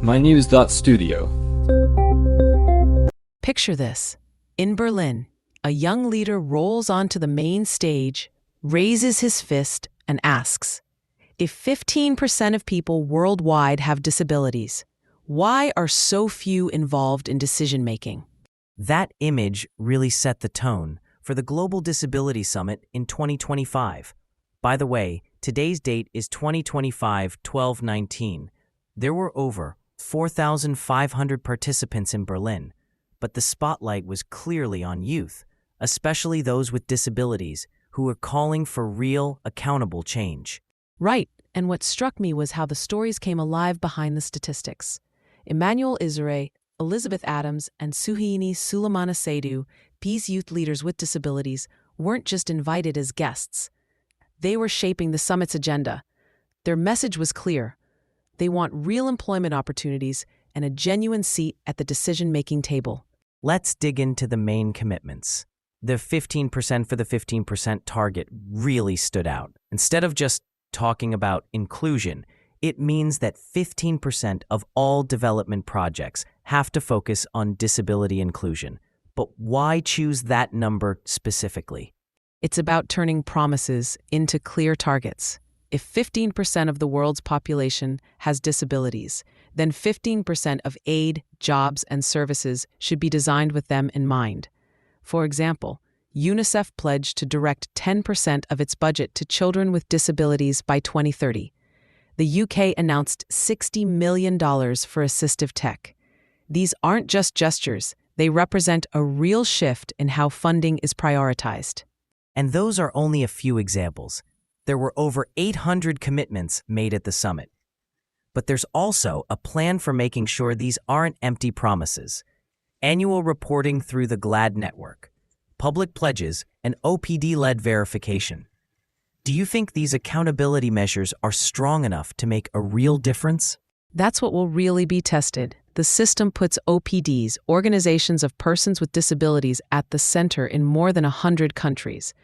mynews.studio. Picture this. In Berlin, a young leader rolls onto the main stage, raises his fist, and asks, if 15% of people worldwide have disabilities, why are so few involved in decision-making? That image really set the tone for the Global Disability Summit in 2025. By the way, today's date is 2025-12-19. There were over 4,500 participants in Berlin, but the spotlight was clearly on youth, especially those with disabilities who are calling for real, accountable change. Right, and what struck me was how the stories came alive behind the statistics. Emmanuel Isere, Elizabeth Adams, and Suhuyini Sulemana Seydu, these youth leaders with disabilities, weren't just invited as guests. They were shaping the summit's agenda. Their message was clear. They want real employment opportunities and a genuine seat at the decision-making table. Let's dig into the main commitments. The 15% for the 15% target really stood out. Instead of just talking about inclusion, it means that 15% of all development projects have to focus on disability inclusion. But why choose that number specifically? It's about turning promises into clear targets. If 15% of the world's population has disabilities, then 15% of aid, jobs, and services should be designed with them in mind. For example, UNICEF pledged to direct 10% of its budget to children with disabilities by 2030. The UK announced $60 million for assistive tech. These aren't just gestures, they represent a real shift in how funding is prioritized. And those are only a few examples. There were over 800 commitments made at the summit. But there's also a plan for making sure these aren't empty promises. Annual reporting through the GLAD network, public pledges, and OPD-led verification. Do you think these accountability measures are strong enough to make a real difference? That's what will really be tested. The system puts OPDs, organizations of persons with disabilities, at the center in more than 100 countries,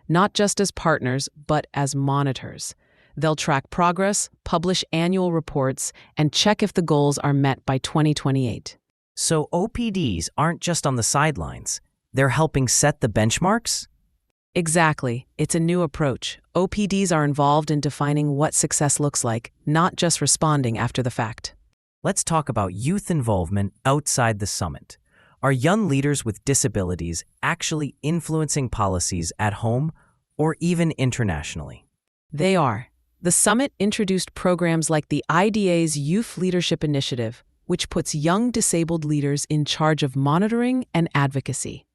not just as partners, but as monitors. They'll track progress, publish annual reports, and check if the goals are met by 2028. So OPDs aren't just on the sidelines. They're helping set the benchmarks? Exactly. It's a new approach. OPDs are involved in defining what success looks like, not just responding after the fact. Let's talk about youth involvement outside the summit. Are young leaders with disabilities actually influencing policies at home or even internationally? They are. The summit introduced programs like the IDA's Youth Leadership Initiative, which puts young disabled leaders in charge of monitoring and advocacy.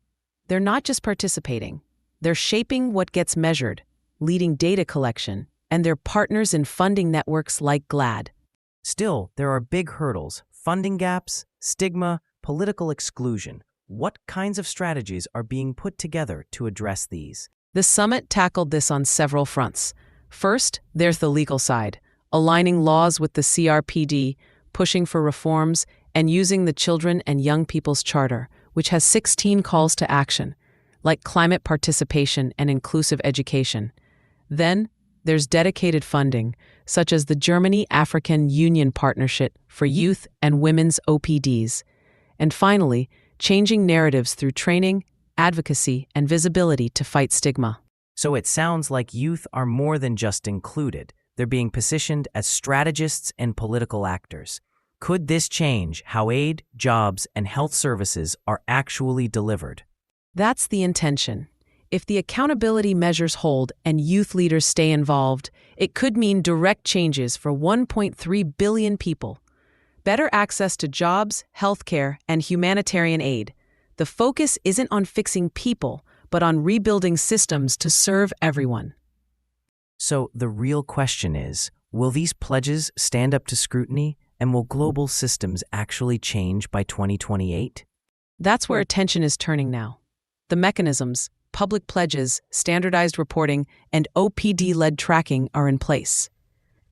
They're not just participating. They're shaping what gets measured, leading data collection, and they're partners in funding networks like GLAD. Still, there are big hurdles: funding gaps, stigma, political exclusion. What kinds of strategies are being put together to address these? The summit tackled this on several fronts. First, there's the legal side, aligning laws with the CRPD, pushing for reforms, and using the Children and Young People's Charter, which has 16 calls to action, like climate participation and inclusive education. Then, there's dedicated funding, such as the Germany-African Union Partnership for Youth and Women's OPDs. And finally, changing narratives through training, advocacy, and visibility to fight stigma. So it sounds like youth are more than just included. They're being positioned as strategists and political actors. Could this change how aid, jobs, and health services are actually delivered? That's the intention. If the accountability measures hold and youth leaders stay involved, it could mean direct changes for 1.3 billion people. Better access to jobs, healthcare, and humanitarian aid. The focus isn't on fixing people, but on rebuilding systems to serve everyone. So the real question is, will these pledges stand up to scrutiny, and will global systems actually change by 2028? That's where attention is turning now. The mechanisms, public pledges, standardized reporting, and OPD-led tracking are in place.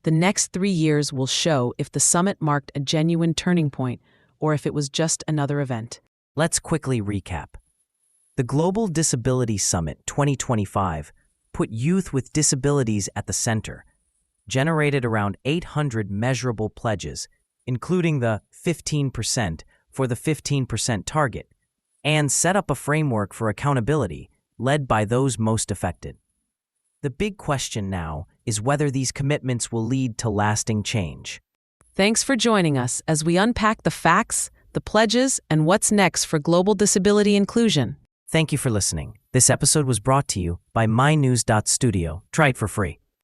The next 3 years will show if the summit marked a genuine turning point or if it was just another event. Let's quickly recap. The Global Disability Summit 2025 put youth with disabilities at the center, generated around 800 measurable pledges, including the 15% for the 15% target, and set up a framework for accountability led by those most affected. The big question now is whether these commitments will lead to lasting change. Thanks for joining us as we unpack the facts, the pledges, and what's next for global disability inclusion. Thank you for listening. This episode was brought to you by mynews.studio. Try it for free.